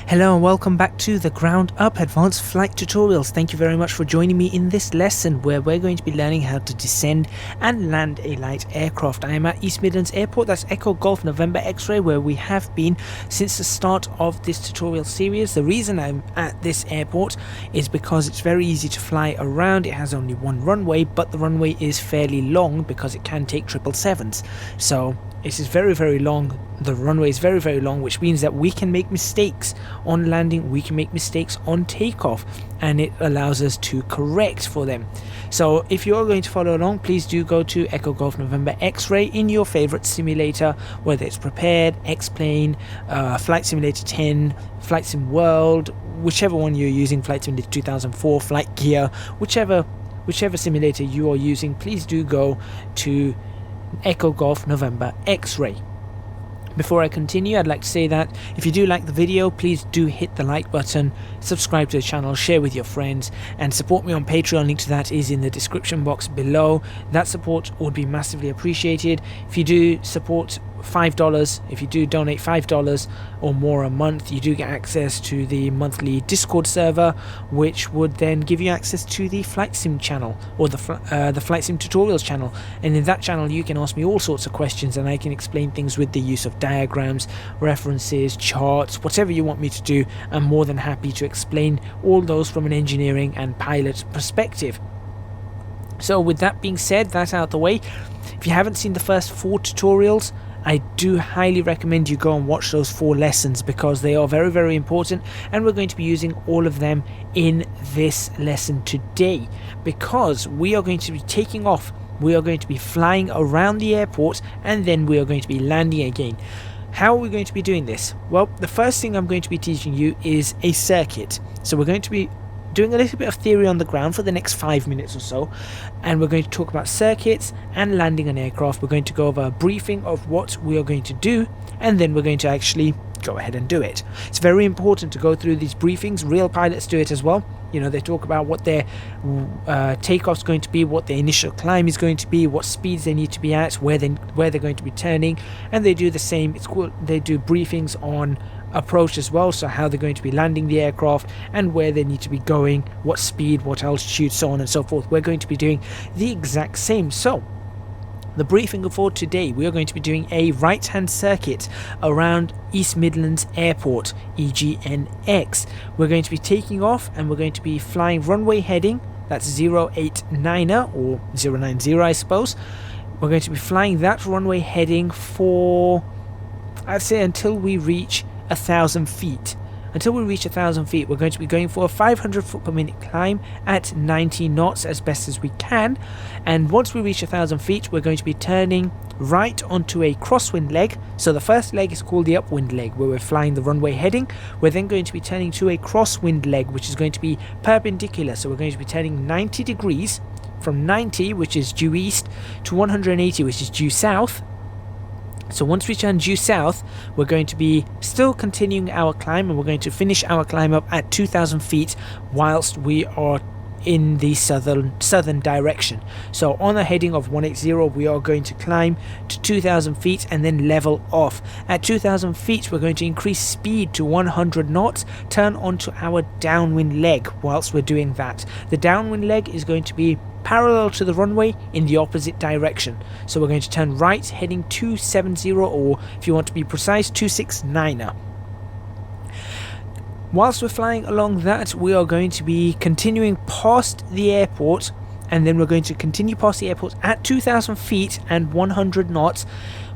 Hello and welcome back to the Ground Up Advanced Flight Tutorials. Thank you very much for joining me in this lesson where we're going to be learning how to descend and land a light aircraft. I am at East Midlands Airport, that's Echo Golf November X-Ray, where we have been since the start of this tutorial series. The reason I'm at this airport is because it's very easy to fly around. It has only one runway, but the runway is fairly long because it can take 777s. So it is very long. The runway is very long, which means that we can make mistakes on landing, we can make mistakes on takeoff, and it allows us to correct for them. So if you're going to follow along, please do go to Echo Golf November X-Ray in your favorite simulator, whether it's Prepared, XPlane, Flight Simulator 10, Flight Sim World, whichever one you're using, Flight Simulator 2004, Flight Gear, whichever simulator you are using. Please do go to Echo Golf November X-Ray. Before I continue, I'd like to say that if you do like the video, please do hit the like button, subscribe to the channel, share with your friends, and support me on Patreon. Link to that is in the description box below. That support would be massively appreciated. If you do support $5, if you do donate $5 or more a month, you do get access to the monthly Discord server, which would then give you access to the Flight Sim channel, or the Flight Sim Tutorials channel. And in that channel you can ask me all sorts of questions and I can explain things with the use of diagrams, references, charts, whatever you want me to do. I'm more than happy to explain all those from an engineering and pilot perspective. So with that being said, that's out of the way. If you haven't seen the first 4 tutorials, I do highly recommend you go and watch those 4 lessons because they are very important, and we're going to be using all of them in this lesson today because we are going to be taking off, we are going to be flying around the airport, and then we are going to be landing again. How are we going to be doing this? Well, the first thing I'm going to be teaching you is a circuit. So we're going to be doing a little bit of theory on the ground for the next 5 minutes or so, and we're going to talk about circuits and landing an aircraft. We're going to go over a briefing of what we are going to do, and then we're going to actually go ahead and do it. It's very important to go through these briefings. Real pilots do it as well. You know, they talk about what their takeoff's going to be, what their initial climb is going to be, what speeds they need to be at, where they're going to be turning, and they do the same. They do briefings on approach as well, so how they're going to be landing the aircraft and where they need to be going, what speed, what altitude, so on and so forth. We're going to be doing the exact same. So the briefing for today, we are going to be doing a right hand circuit around East Midlands Airport, EGNX. We're going to be taking off and we're going to be flying runway heading, that's 089er or 090 I suppose. We're going to be flying that runway heading for, I'd say, until we reach 1,000 feet. Until we reach 1,000 feet, we're going to be going for a 500 foot per minute climb at 90 knots as best as we can. And once we reach 1,000 feet, we're going to be turning right onto a crosswind leg. So the first leg is called the upwind leg, where we're flying the runway heading. We're then going to be turning to a crosswind leg, which is going to be perpendicular. So we're going to be turning 90 degrees from 90, which is due east, to 180, which is due south. So once we turn due south, we're going to be still continuing our climb, and we're going to finish our climb up at 2,000 feet whilst we are in the southern direction. So on a heading of 180, we are going to climb to 2,000 feet and then level off. At 2,000 feet, we're going to increase speed to 100 knots, turn onto our downwind leg whilst we're doing that. The downwind leg is going to be parallel to the runway in the opposite direction. So we're going to turn right heading 270, or if you want to be precise, 269er. Whilst we're flying along that, we are going to be continuing past the airport, and then we're going to continue past the airport at 2,000 feet and 100 knots.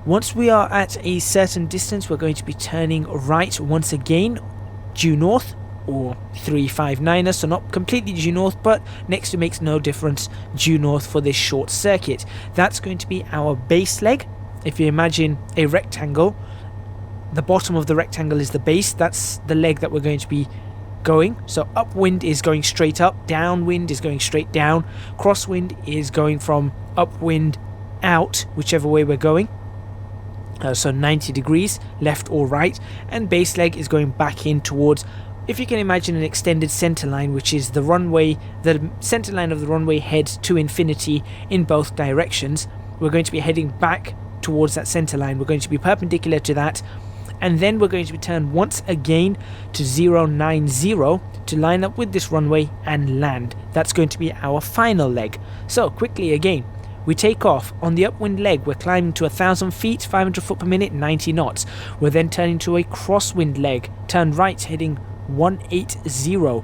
Once we are at a certain distance, we're going to be turning right once again, due north, or 359er, so not completely due north, but next to makes no difference, due north for this short circuit. That's going to be our base leg. If you imagine a rectangle, the bottom of the rectangle is the base. That's the leg that we're going to be going. So upwind is going straight up, downwind is going straight down, crosswind is going from upwind out, whichever way we're going. So 90 degrees left or right, and base leg is going back in towards, if you can imagine, an extended center line, which is the runway, the center line of the runway heads to infinity in both directions. We're going to be heading back towards that center line. We're going to be perpendicular to that, and then we're going to be turned once again to 090 to line up with this runway and land. That's going to be our final leg. So quickly again, we take off. On the upwind leg, we're climbing to 1,000 feet, 500 foot per minute, 90 knots. We're then turning to a crosswind leg, turn right, heading 180.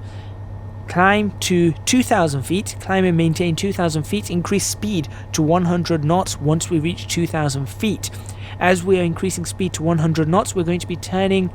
Climb to 2,000 feet, climb and maintain 2,000 feet, increase speed to 100 knots once we reach 2,000 feet. As we are increasing speed to 100 knots, we're going to be turning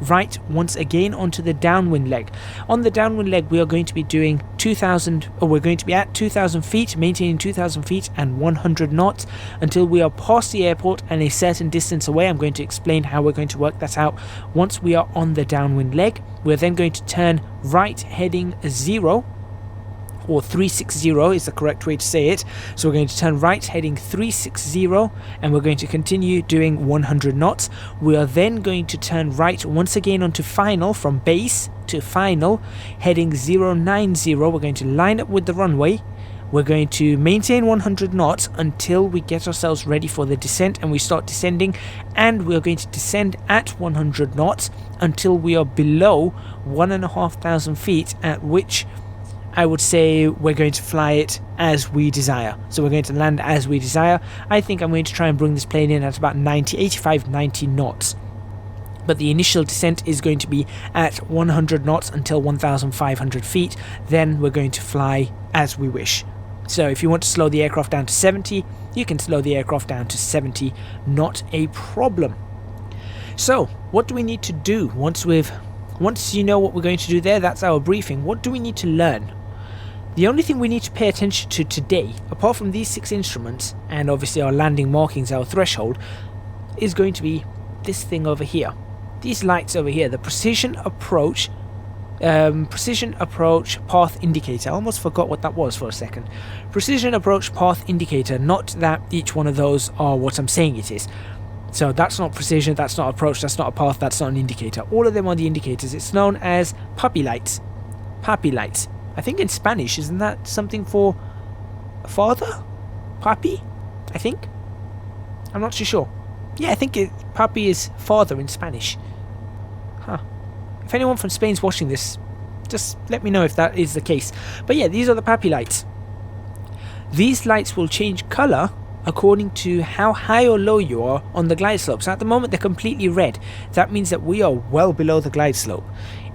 right once again onto the downwind leg. On the downwind leg, we are going to be doing 2,000, or we're going to be at 2,000 feet, maintaining 2,000 feet and 100 knots until we are past the airport and a certain distance away. I'm going to explain how we're going to work that out once we are on the downwind leg. We're then going to turn right heading 0, or 360 is the correct way to say it. So we're going to turn right heading 360 and we're going to continue doing 100 knots. We are then going to turn right once again onto final, from base to final, heading 090. We're going to line up with the runway. We're going to maintain 100 knots until we get ourselves ready for the descent and we start descending, and we're going to descend at 100 knots until we are below 1,500 feet, at which I would say we're going to fly it as we desire. So we're going to land as we desire. I think I'm going to try and bring this plane in at about 85, 90 knots. But the initial descent is going to be at 100 knots until 1,500 feet. Then we're going to fly as we wish. So if you want to slow the aircraft down to 70, you can slow the aircraft down to 70. Not a problem. So what do we need to do once you know what we're going to do there? That's our briefing. What do we need to learn? The only thing we need to pay attention to today, apart from these 6 instruments and obviously our landing markings, our threshold, is going to be this thing over here. These lights over here, the precision approach path indicator. I almost forgot what that was for a second. Precision approach path indicator, not that each one of those are what I'm saying it is. So that's not precision, that's not approach, that's not a path, that's not an indicator. All of them are the indicators. It's known as PAPI lights. PAPI lights. I think in Spanish, isn't that something for father? Papi? I think. I'm not too sure. Yeah, I think papi is father in Spanish. Huh. If anyone from Spain's watching this, just let me know if that is the case. But yeah, these are the PAPI lights. These lights will change color according to how high or low you are on the glide slope. So at the moment they're completely red. That means that we are well below the glide slope.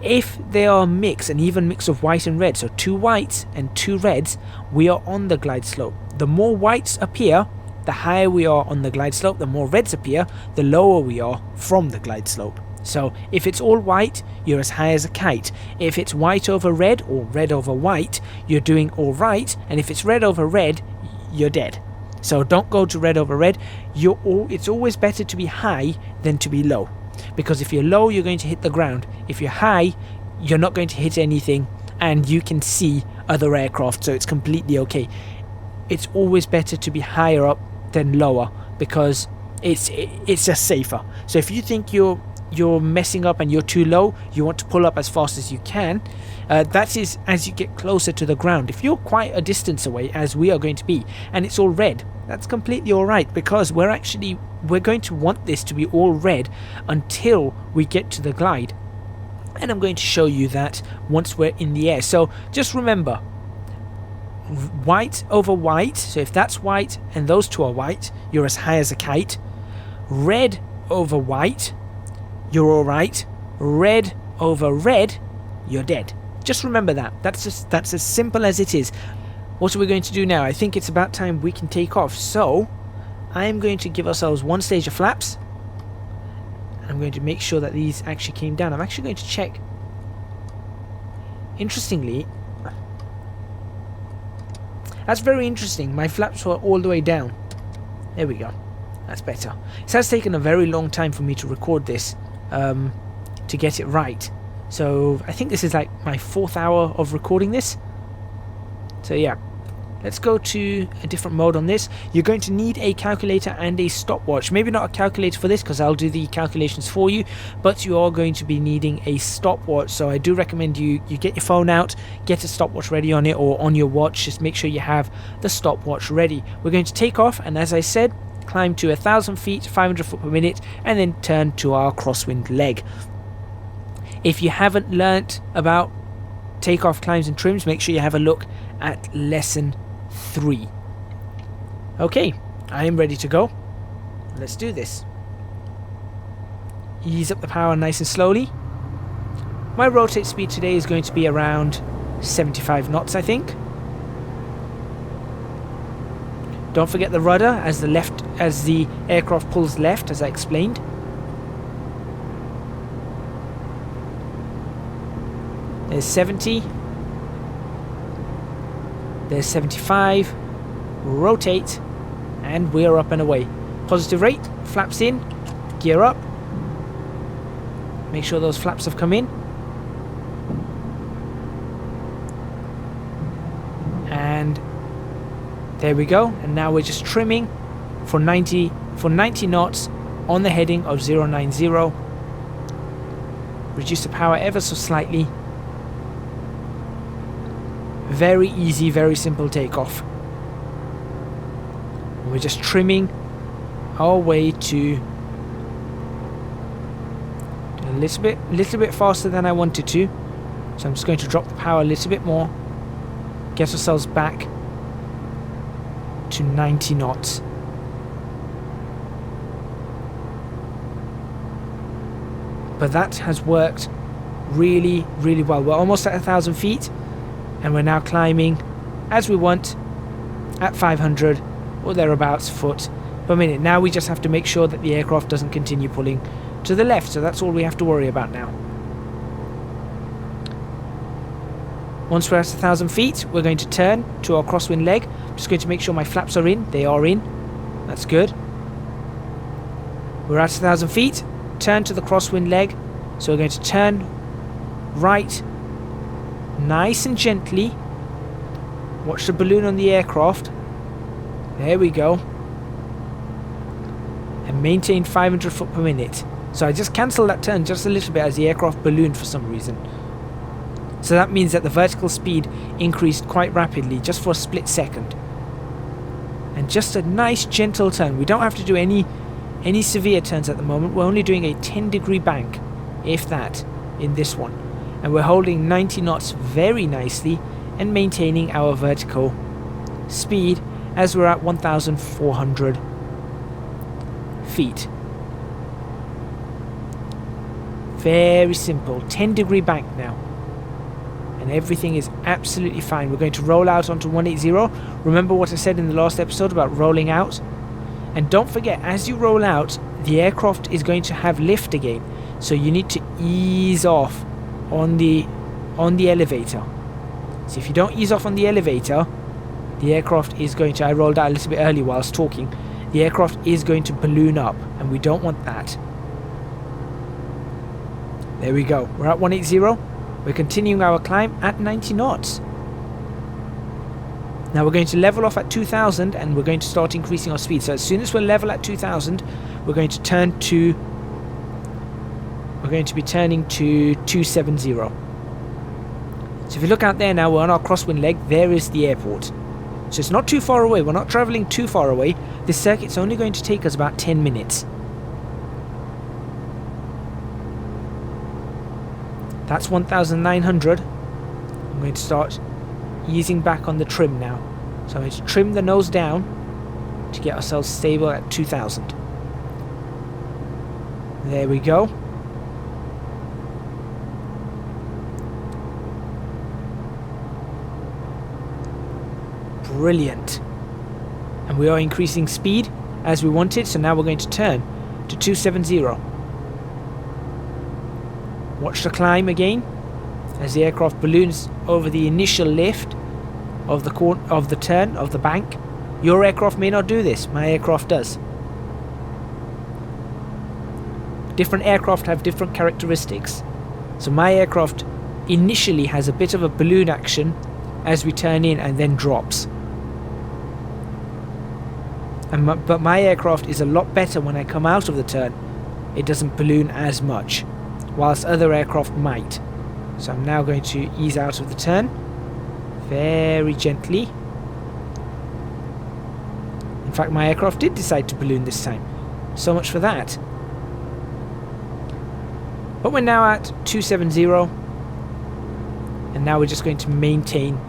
If they are a mix, an even mix of white and red, so 2 whites and 2 reds, we are on the glide slope. The more whites appear, the higher we are on the glide slope. The more reds appear, the lower we are from the glide slope. So if it's all white, you're as high as a kite. If it's white over red or red over white, you're doing all right. And if it's red over red, you're dead. So don't go to red over red. It's always better to be high than to be low. Because if you're low, you're going to hit the ground. If you're high, you're not going to hit anything and you can see other aircraft, so it's completely okay. It's always better to be higher up than lower because it's just safer. So if you think you're messing up and you're too low, you want to pull up as fast as you can. That is as you get closer to the ground. If you're quite a distance away, as we are going to be, and it's all red, that's completely alright, because we're going to want this to be all red until we get to the glide. And I'm going to show you that once we're in the air. So just remember, white over white, so if that's white and those 2 are white, you're as high as a kite. Red over white, you're alright. Red over red, you're dead. Just remember that. That's as simple as it is. What are we going to do now? I think it's about time we can take off. So I am going to give ourselves 1 stage of flaps. I'm going to make sure that these actually came down. I'm actually going to check. Interestingly, that's very interesting. My flaps were all the way down. There we go. That's better. It has taken a very long time for me to record this, to get it right. So I think this is like my 4th hour of recording this. So yeah, let's go to a different mode on this. You're going to need a calculator and a stopwatch. Maybe not a calculator for this because I'll do the calculations for you, but you are going to be needing a stopwatch. So I do recommend you get your phone out, get a stopwatch ready on it, or on your watch. Just make sure you have the stopwatch ready. We're going to take off, and as I said, climb to 1,000 feet, 500 foot per minute, and then turn to our crosswind leg. If you haven't learnt about takeoff climbs and trims, make sure you have a look at lesson 3. Okay, I am ready to go. Let's do this. Ease up the power nice and slowly. My rotate speed today is going to be around 75 knots, I think. Don't forget the rudder as the aircraft pulls left, as I explained. There's 70. There's 75. Rotate, and we're up and away. Positive rate, flaps in, gear up. Make sure those flaps have come in. And there we go. And now we're just trimming for 90 knots on the heading of 090. Reduce the power ever so slightly. Very easy, very simple takeoff. We're just trimming our way to a little bit faster than I wanted to. So I'm just going to drop the power a little bit more. Get ourselves back to 90 knots. But that has worked really, really well. We're almost at 1,000 feet, and we're now climbing as we want at 500 or thereabouts foot per minute. Now we just have to make sure that the aircraft doesn't continue pulling to the left, so that's all we have to worry about now. Once we're at 1,000 feet, we're going to turn to our crosswind leg. I'm just going to make sure my flaps are in. They are in. That's good. We're at 1,000 feet. Turn to the crosswind leg. So we're going to turn right, nice and gently. Watch the balloon on the aircraft. There we go. And maintain 500 foot per minute. So I just cancelled that turn just a little bit as the aircraft ballooned for some reason. So that means that the vertical speed increased quite rapidly just for a split second. And just a nice gentle turn. We don't have to do any severe turns at the moment. We're only doing a 10-degree bank, if that, in this one. And we're holding 90 knots very nicely and maintaining our vertical speed as we're at 1,400 feet. Very simple. 10-degree bank now. And everything is absolutely fine. We're going to roll out onto 180. Remember what I said in the last episode about rolling out? And don't forget, as you roll out, the aircraft is going to have lift again. So you need to ease off on the elevator. So if you don't ease off on the elevator, the aircraft is going to... I rolled out a little bit early while I was talking. The aircraft is going to balloon up, and we don't want that. There we go. We're at 180. We're continuing our climb at 90 knots. Now we're going to level off at 2,000 and we're going to start increasing our speed. So as soon as we're level at 2,000, we're going to turn to... We're going to be turning to 270. So if you look out there now, we're on our crosswind leg. There is the airport. So it's not too far away. We're not traveling too far away. This circuit's only going to take us about 10 minutes. That's 1,900. I'm going to start easing back on the trim now. So I'm going to trim the nose down to get ourselves stable at 2,000. There we go. Brilliant. And we are increasing speed as we wanted, so now we're going to turn to 270. Watch the climb again as the aircraft balloons over the initial lift of the turn of the bank. Your aircraft may not do this. My aircraft does. Different aircraft have different characteristics. So my aircraft initially has a bit of a balloon action as we turn in and then drops. But my aircraft is a lot better when I come out of the turn. It doesn't balloon as much, whilst other aircraft might. So I'm now going to ease out of the turn very gently. In fact, my aircraft did decide to balloon this time. So much for that. But we're now at 270. And now we're just going to maintain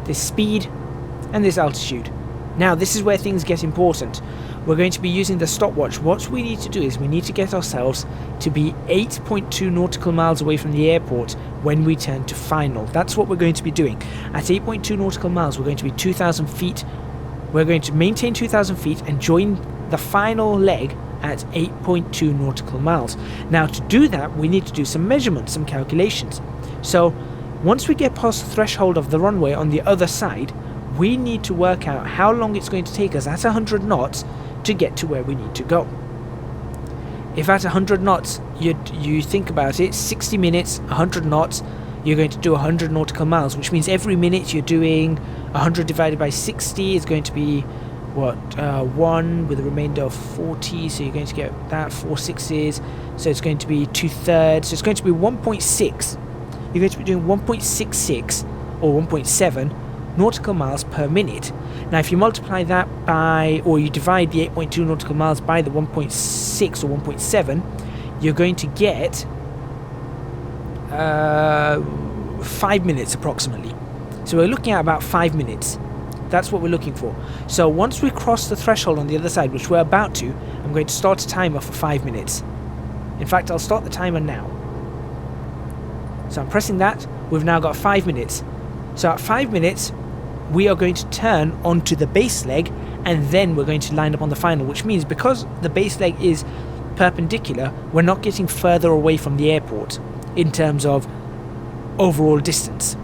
this speed and this altitude. Now, this is where things get important. We're going to be using the stopwatch. What we need to do is we need to get ourselves to be 8.2 nautical miles away from the airport when we turn to final. That's what we're going to be doing. At 8.2 nautical miles, we're going to be 2,000 feet. We're going to maintain 2,000 feet and join the final leg at 8.2 nautical miles. Now, to do that, we need to do some measurements, some calculations. So, once we get past the threshold of the runway on the other side, we need to work out how long it's going to take us at 100 knots to get to where we need to go. If at 100 knots, you think about it, 60 minutes, 100 knots, you're going to do 100 nautical miles, which means every minute you're doing 100 divided by 60 is going to be, what, 1 with a remainder of 40, so you're going to get that, 4 sixes, so it's going to be 2/3, so it's going to be 1.6. You're going to be doing 1.66 or 1.7 nautical miles per minute. Now, if you multiply that by, or you divide the 8.2 nautical miles by the 1.6 or 1.7, you're going to get 5 minutes approximately. So we're looking at about 5 minutes. That's what we're looking for. So once we cross the threshold on the other side, which we're about to, I'm going to start a timer for 5 minutes. In fact, I'll start the timer now. So I'm pressing that. We've now got 5 minutes. So at 5 minutes, we are going to turn onto the base leg, and then we're going to line up on the final, which means because the base leg is perpendicular, we're not getting further away from the airport in terms of overall distance.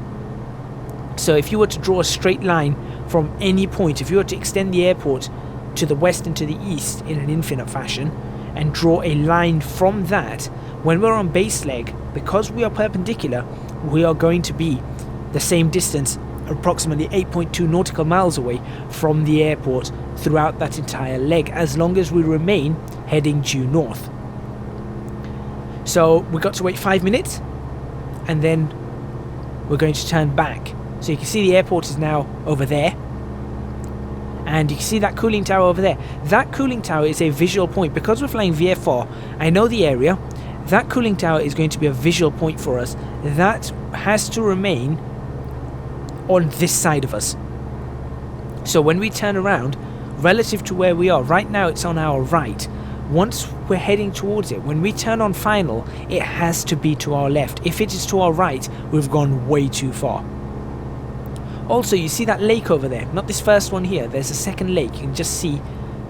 So if you were to draw a straight line from any point, if you were to extend the airport to the west and to the east in an infinite fashion and draw a line from that, when we're on base leg, because we are perpendicular, we are going to be the same distance, approximately 8.2 nautical miles away from the airport throughout that entire leg, as long as we remain heading due north. So we've got to wait 5 minutes, and then we're going to turn back. So you can see the airport is now over there, and you can see that cooling tower over there. That cooling tower is a visual point. Because we're flying VFR, I know the area. That cooling tower is going to be a visual point for us. That has to remain on this side of us. So when we turn around, relative to where we are, right now it's on our right. Once we're heading towards it, when we turn on final, it has to be to our left. If it is to our right, we've gone way too far. Also, you see that lake over there, not this first one here, there's a second lake you can just see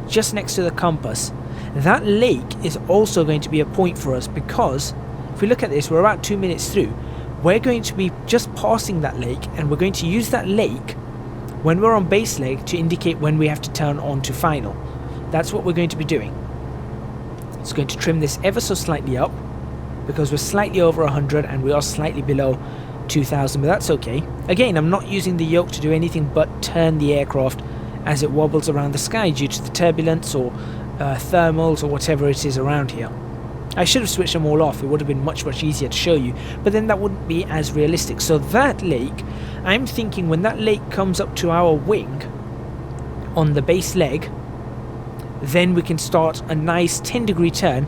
just next to the compass. That lake is also going to be a point for us, because if we look at this, we're about 2 minutes through. We're going to be just passing that lake, and we're going to use that lake when we're on base leg to indicate when we have to turn on to final. That's what we're going to be doing. It's going to trim this ever so slightly up, because we're slightly over 100 and we are slightly below 2,000, but that's okay. Again, I'm not using the yoke to do anything but turn the aircraft as it wobbles around the sky due to the turbulence or thermals or whatever it is around here. I should have switched them all off. It would have been much easier to show you, but then that wouldn't be as realistic. So that lake, I'm thinking when that lake comes up to our wing on the base leg, then we can start a nice 10-degree turn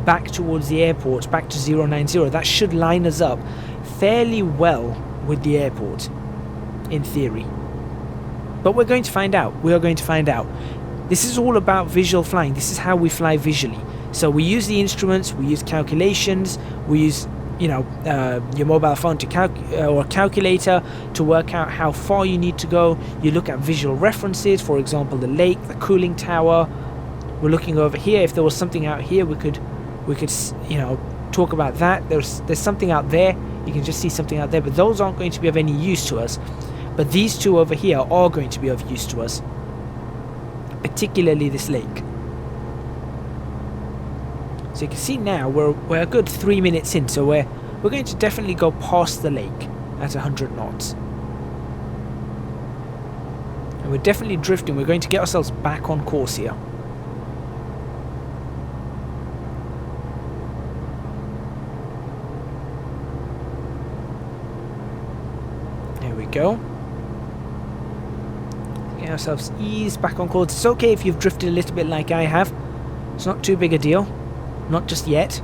back towards the airport, back to 090. That should line us up fairly well with the airport, in theory. But we're going to find out. We are going to find out. This is all about visual flying. This is how we fly visually. So we use the instruments, we use calculations, we use, your mobile phone to or a calculator to work out how far you need to go. You look at visual references, for example, the lake, the cooling tower. We're looking over here. If there was something out here, we could, talk about that. There's something out there. You can just see something out there, but those aren't going to be of any use to us. But these two over here are going to be of use to us, particularly this lake. So you can see now we're a good 3 minutes in, so we're going to definitely go past the lake at 100 knots. And we're definitely drifting. We're going to get ourselves back on course here. There we go. ourselves ease back on course. It's okay if you've drifted a little bit like I have. It's not too big a deal. Not just yet.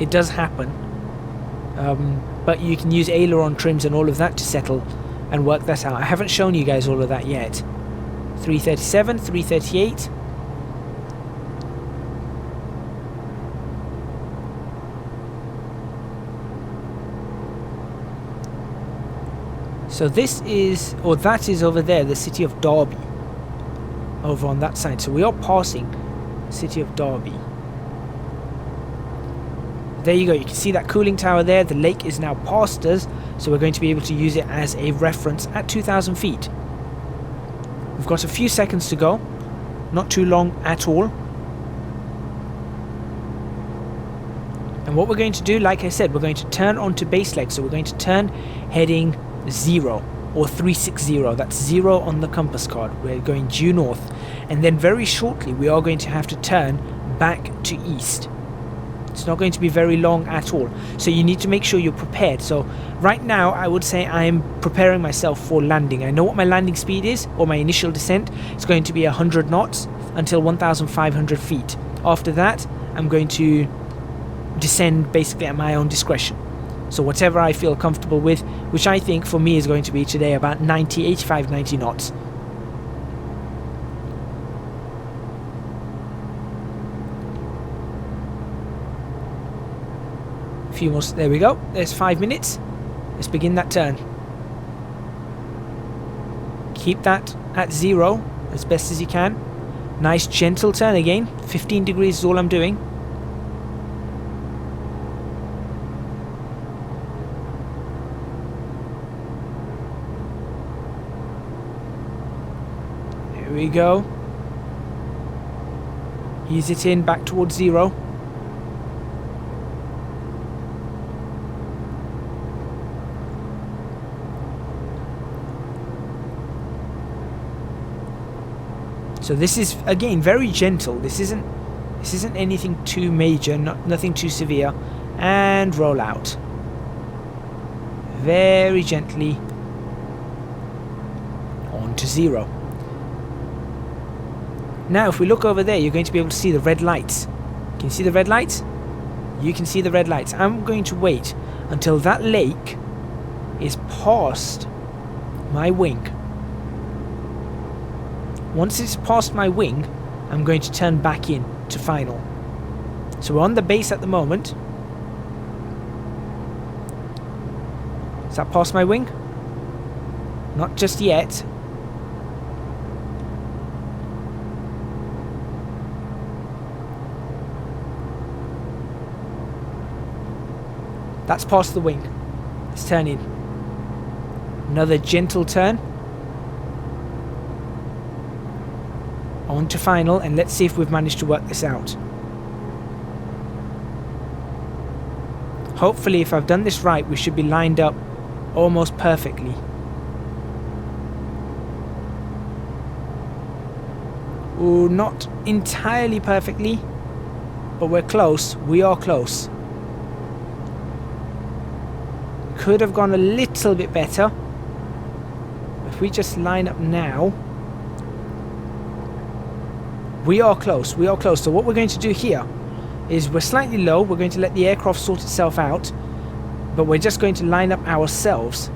It does happen. But you can use aileron trims and all of that to settle and work that out. I haven't shown you guys all of that yet. 337, 338. So this is, or that is over there, the city of Derby. Over on that side. So we are passing the city of Derby. There you go. You can see that cooling tower there. The lake is now past us. So we're going to be able to use it as a reference at 2,000 feet. We've got a few seconds to go. Not too long at all. And what we're going to do, like I said, we're going to turn onto base leg. So we're going to turn heading 0 or 360. That's 0 on the compass card. We're going due north, and then very shortly we are going to have to turn back to east. It's not going to be very long at all, so you need to make sure you're prepared. So right now I would say I'm preparing myself for landing. I know what my landing speed is, or my initial descent. It's going to be 100 knots until 1,500 feet. After that I'm going to descend basically at my own discretion. So whatever I feel comfortable with, which I think for me is going to be today about 90, 85, 90 knots. A few more, there we go, there's 5 minutes. Let's begin that turn. Keep that at 0 as best as you can. Nice gentle turn again, 15 degrees is all I'm doing. Here we go. Ease it in back towards 0. So this is again very gentle. This isn't anything too major, nothing too severe. And roll out. Very gently on to 0. Now if we look over there, you're going to be able to see the red lights. Can you see the red lights? You can see the red lights. I'm going to wait until that lake is past my wing. Once it's past my wing, I'm going to turn back in to final. So we're on the base at the moment. Is that past my wing? Not just yet. That's past the wing. Let's turn in. Another gentle turn. On to final, and let's see if we've managed to work this out. Hopefully, if I've done this right, we should be lined up almost perfectly. Ooh, not entirely perfectly, but we're close. We are close. Could have gone a little bit better. If we just line up now. We are close, we are close. So what we're going to do here is we're slightly low. We're going to let the aircraft sort itself out, but we're just going to line up ourselves.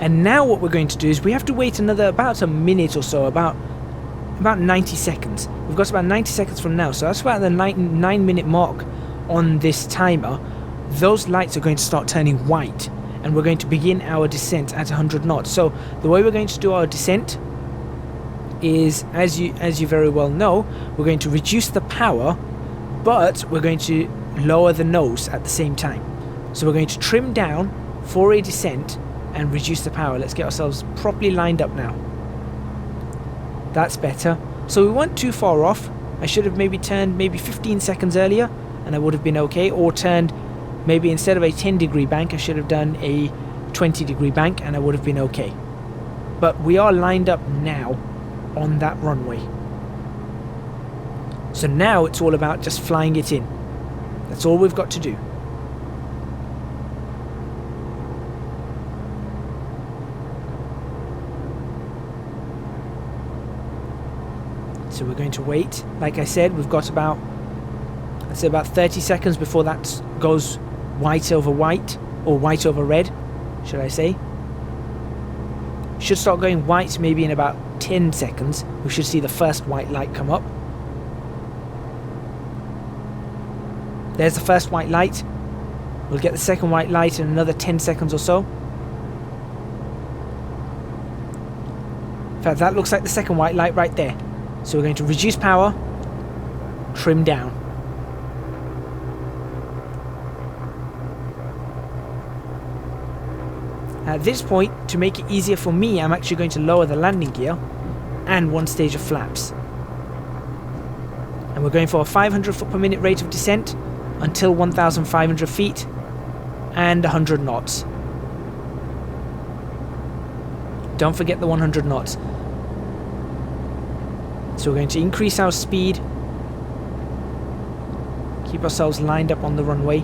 And now what we're going to do is we have to wait another about a minute or so, about 90 seconds. We've got about 90 seconds from now, so that's about the 9-minute mark on this timer. Those lights are going to start turning white, and we're going to begin our descent at 100 knots. So the way we're going to do our descent is, as you very well know, we're going to reduce the power, but we're going to lower the nose at the same time. So we're going to trim down for a descent and reduce the power. Let's get ourselves properly lined up now. That's better. So we weren't too far off. I should have maybe turned 15 seconds earlier and I would have been okay, or turned maybe instead of a 10-degree bank I should have done a 20-degree bank and I would have been okay. But we are lined up now on that runway. So now it's all about just flying it in. That's all we've got to do. So we're going to wait. Like I said, we've got about, I'd say about 30 seconds before that goes white over white, or white over red, should I say. Should start going white maybe in about 10 seconds. We should see the first white light come up. There's the first white light. We'll get the second white light in another 10 seconds or so. In fact, that looks like the second white light right there. So we're going to reduce power, trim down. At this point, to make it easier for me, I'm actually going to lower the landing gear and one stage of flaps. And we're going for a 500 foot per minute rate of descent until 1,500 feet and 100 knots. Don't forget the 100 knots. So we're going to increase our speed, keep ourselves lined up on the runway,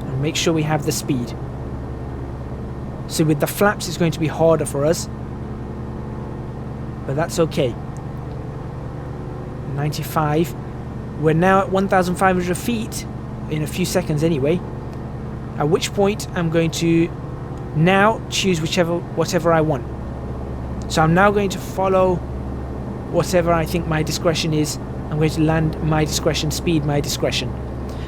and make sure we have the speed. So with the flaps it's going to be harder for us, but that's okay. 95. We're now at 1,500 feet in a few seconds anyway, at which point I'm going to now choose whatever I want. So I'm now going to follow whatever I think my discretion is. I'm going to land my discretion, speed my discretion.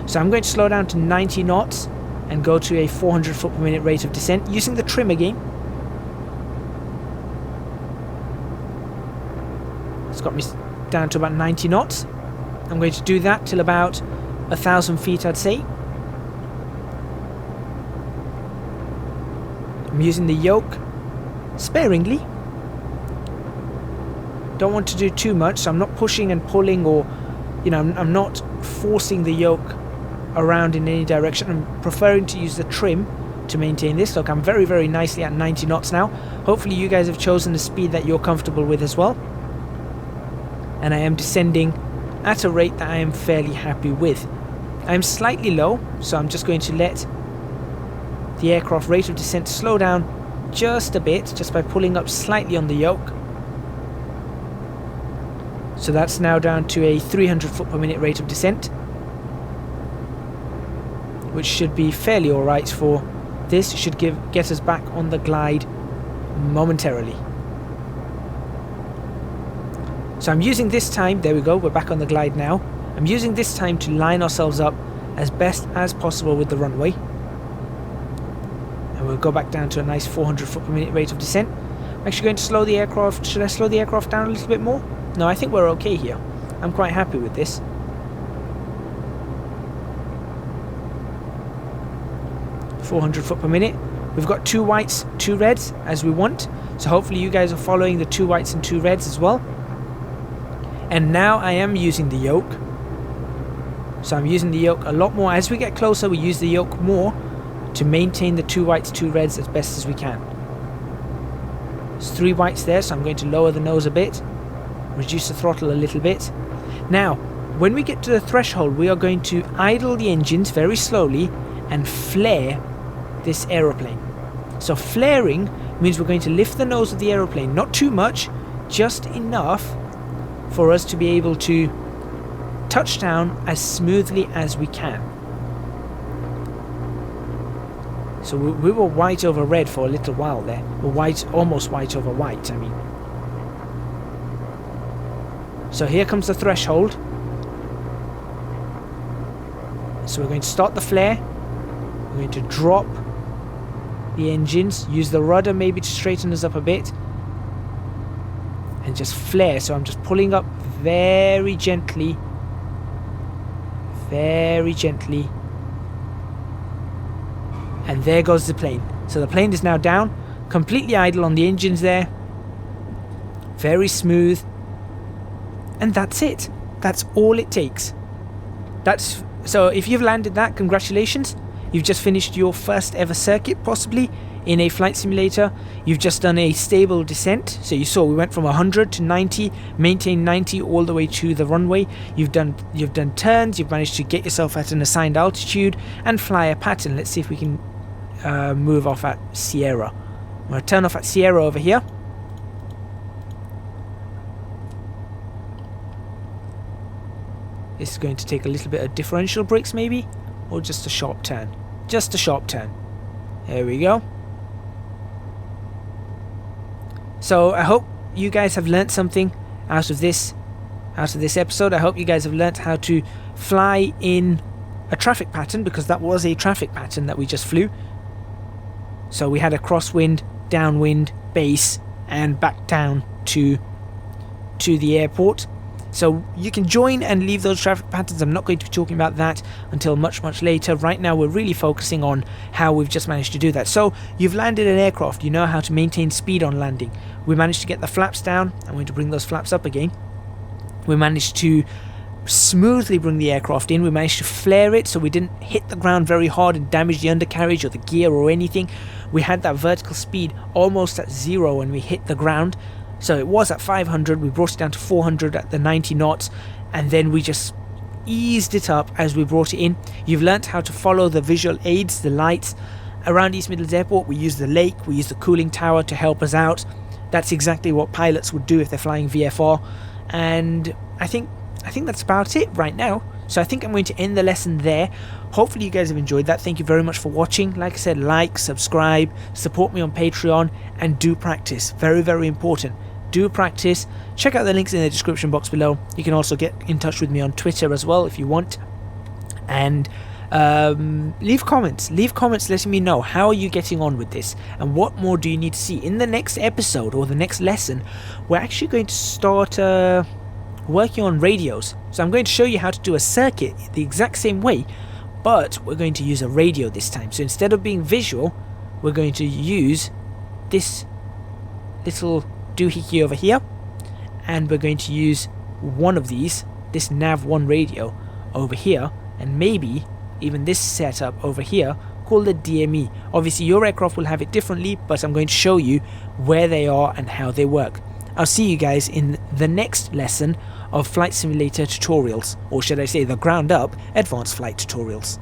So I'm going to slow down to 90 knots and go to a 400 foot per minute rate of descent using the trim again. It's got me down to about 90 knots. I'm going to do that till about 1,000 feet, I'd say. I'm using the yoke sparingly. Don't want to do too much, so I'm not pushing and pulling, or I'm not forcing the yoke around in any direction. I'm preferring to use the trim to maintain this. Look, I'm very, very nicely at 90 knots now. Hopefully you guys have chosen the speed that you're comfortable with as well. And I am descending at a rate that I am fairly happy with. I'm slightly low, so I'm just going to let the aircraft rate of descent slow down just a bit, just by pulling up slightly on the yoke. So that's now down to a 300 foot per minute rate of descent, which should be fairly alright for this. Should get us back on the glide momentarily. So I'm using this time, there we go, we're back on the glide now. I'm using this time to line ourselves up as best as possible with the runway. And we'll go back down to a nice 400 foot per minute rate of descent. I'm actually going to slow the aircraft. Should I slow the aircraft down a little bit more? No, I think we're okay here. I'm quite happy with this. .400 foot per minute. We've got 2 whites, 2 reds as we want. So hopefully you guys are following the 2 whites and 2 reds as well. And now I am using the yoke. So I'm using the yoke a lot more. As we get closer, we use the yoke more to maintain the 2 whites, 2 reds as best as we can. There's 3 whites there, so I'm going to lower the nose a bit, reduce the throttle a little bit. Now, when we get to the threshold, we are going to idle the engines very slowly and flare this aeroplane. So flaring means we're going to lift the nose of the aeroplane, not too much, just enough for us to be able to touch down as smoothly as we can. So we were white over red for a little while there. Or white, almost white over white, I mean. So here comes the threshold. So we're going to start the flare. We're going to drop the engines, use the rudder maybe to straighten us up a bit, and just flare. So I'm just pulling up very gently, and there goes the plane. So the plane is now down, completely idle on the engines there, very smooth, and that's it. That's all it takes. So if you've landed that, congratulations. You've just finished your first ever circuit, possibly, in a flight simulator. You've just done a stable descent. So you saw we went from 100 to 90, maintained 90 all the way to the runway. You've done turns, you've managed to get yourself at an assigned altitude and fly a pattern. Let's see if we can move off at Sierra. I'm going to turn off at Sierra over here. This is going to take a little bit of differential brakes maybe, or just a sharp turn. Just a sharp turn. There we go. So I hope you guys have learnt something out of this episode. I hope you guys have learnt how to fly in a traffic pattern, because that was a traffic pattern that we just flew. So we had a crosswind, downwind, base, and back down to the airport. So you can join and leave those traffic patterns. I'm not going to be talking about that until much later. Right now we're really focusing on how we've just managed to do that. So you've landed an aircraft, you know how to maintain speed on landing. We managed to get the flaps down. I'm going to bring those flaps up again. We managed to smoothly bring the aircraft in. We managed to flare it so we didn't hit the ground very hard and damage the undercarriage or the gear or anything. We had that vertical speed almost at 0 when we hit the ground. So it was at 500, we brought it down to 400 at the 90 knots, and then we just eased it up as we brought it in. You've learnt how to follow the visual aids, the lights. Around East Midlands Airport we use the lake, we use the cooling tower to help us out. That's exactly what pilots would do if they're flying VFR, and I think that's about it right now. So I think I'm going to end the lesson there. Hopefully you guys have enjoyed that. Thank you very much for watching. Like I said, like, subscribe, support me on Patreon, and do practice. Very, very important. Do practice. Check out the links in the description box below. You can also get in touch with me on Twitter as well if you want. And leave comments letting me know how are you getting on with this, and what more do you need to see. In the next episode or the next lesson, we're actually going to start working on radios. So I'm going to show you how to do a circuit the exact same way, but we're going to use a radio this time. So instead of being visual, we're going to use this little doohickey over here, and we're going to use one of these, this nav1 radio over here, and maybe even this setup over here called the DME. Obviously your aircraft will have it differently, but I'm going to show you where they are and how they work. I'll see you guys in the next lesson of Flight Simulator tutorials, or should I say the ground up advanced flight tutorials.